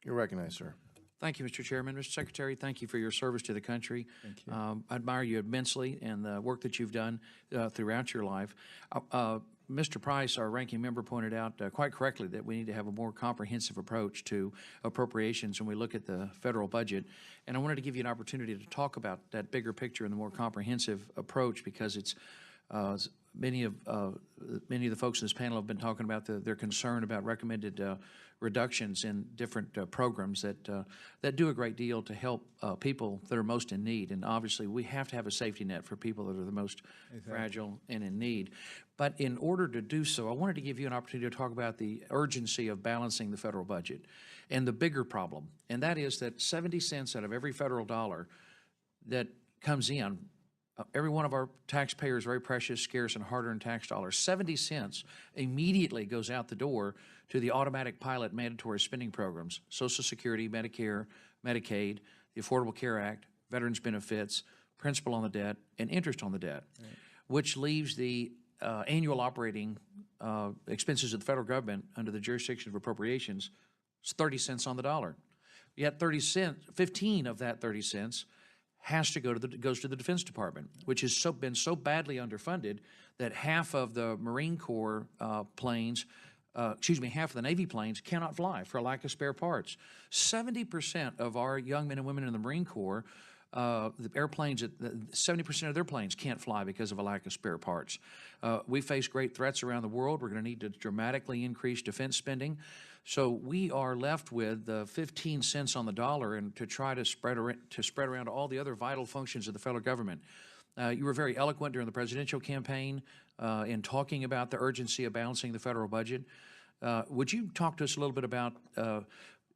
You're recognized, sir. Thank you, Mr. Chairman. Mr. Secretary, thank you for your service to the country. Thank you. I admire you immensely and the work that you've done throughout your life. Mr. Price, our ranking member, pointed out quite correctly that we need to have a more comprehensive approach to appropriations when we look at the federal budget. And I wanted to give you an opportunity to talk about that bigger picture and the more comprehensive approach, because it's many of the folks in this panel have been talking about their concern about recommended reductions in different programs that do a great deal to help people that are most in need. And obviously, we have to have a safety net for people that are the most fragile and in need. But in order to do so, I wanted to give you an opportunity to talk about the urgency of balancing the federal budget and the bigger problem, and that is that 70 cents out of every federal dollar that comes in, every one of our taxpayers' very precious, scarce, and hard-earned tax dollars, 70 cents immediately goes out the door to the automatic pilot mandatory spending programs, Social Security, Medicare, Medicaid, the Affordable Care Act, Veterans Benefits, principal on the debt, and interest on the debt, which leaves the annual operating expenses of the federal government under the jurisdiction of appropriations is 30 cents on the dollar. Yet 15 of that 30 cents has to goes to the Defense Department, which has been so badly underfunded that half of the Marine Corps planes, half of the Navy planes cannot fly for a lack of spare parts. 70% of our young men and women in the Marine Corps, the airplanes, 70% of their planes can't fly because of a lack of spare parts. We face great threats around the world. We're going to need to dramatically increase defense spending. So we are left with 15 cents on the dollar, and to try to spread around all the other vital functions of the federal government. You were very eloquent during the presidential campaign in talking about the urgency of balancing the federal budget. Would you talk to us a little bit about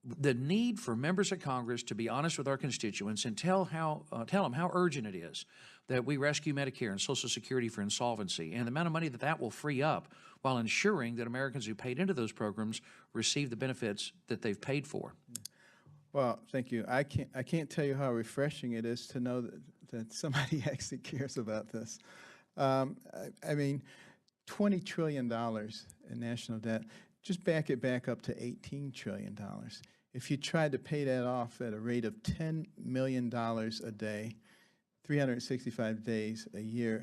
the need for members of Congress to be honest with our constituents and tell them how urgent it is that we rescue Medicare and Social Security for insolvency, and the amount of money that will free up while ensuring that Americans who paid into those programs receive the benefits that they've paid for? Well, thank you. I can't tell you how refreshing it is to know that somebody actually cares about this. I mean, $20 trillion in national debt, just back it back up to $18 trillion. If you tried to pay that off at a rate of $10 million a day, 365 days a year,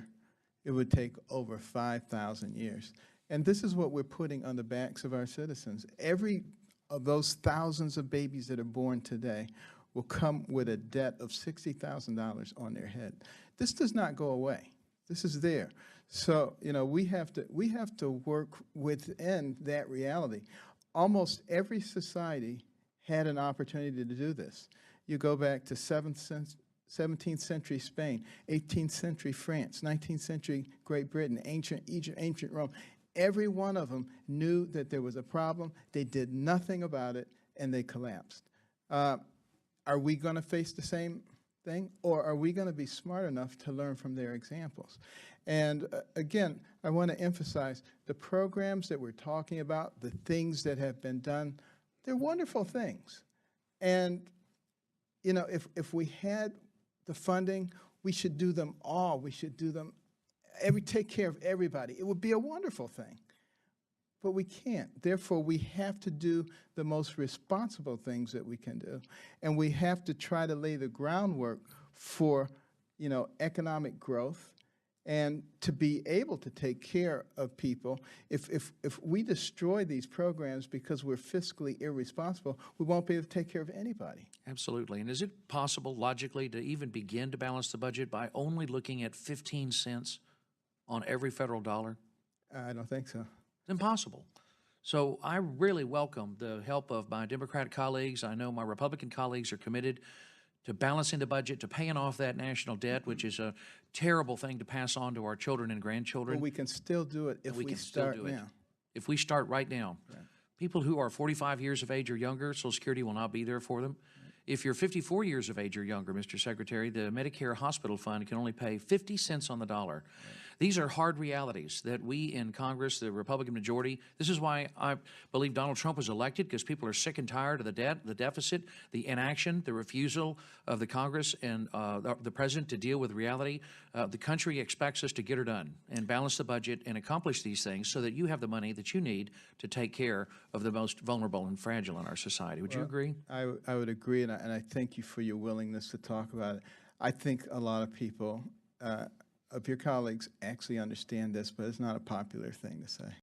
it would take over 5,000 years. And this is what we're putting on the backs of our citizens. Every of those thousands of babies that are born today will come with a debt of $60,000 on their head. This does not go away. This is there. So, you know, we have to work within that reality. Almost every society had an opportunity to do this. You go back to 17th century Spain, 18th century France, 19th century Great Britain, ancient Egypt, ancient Rome. Every one of them knew that there was a problem. They did nothing about it, and they collapsed. Are we going to face the same thing, or are we going to be smart enough to learn from their examples? And again, I want to emphasize the programs that we're talking about, the things that have been done, they're wonderful things. And, you know, if we had the funding, we should do them all. We should do them, take care of everybody. It would be a wonderful thing. But we can't. Therefore, we have to do the most responsible things that we can do. And we have to try to lay the groundwork for, you know, economic growth and to be able to take care of people. If we destroy these programs because we're fiscally irresponsible, we won't be able to take care of anybody. Absolutely. And is it possible, logically, to even begin to balance the budget by only looking at 15 cents on every federal dollar? I don't think so. It's impossible. So I really welcome the help of my Democrat colleagues. I know my Republican colleagues are committed to balancing the budget, to paying off that national debt, which is a terrible thing to pass on to our children and grandchildren. But we can still do it if we start now. If we start right now. Right. People who are 45 years of age or younger, Social Security will not be there for them. Right. If you're 54 years of age or younger, Mr. Secretary, the Medicare Hospital Fund can only pay 50 cents on the dollar. Right. These are hard realities that we in Congress, the Republican majority, this is why I believe Donald Trump was elected, because people are sick and tired of the debt, the deficit, the inaction, the refusal of the Congress and the president to deal with reality. The country expects us to get her done and balance the budget and accomplish these things so that you have the money that you need to take care of the most vulnerable and fragile in our society. Would you agree? I would agree, and I thank you for your willingness to talk about it. I think a lot of people, of your colleagues, actually understand this, but it's not a popular thing to say.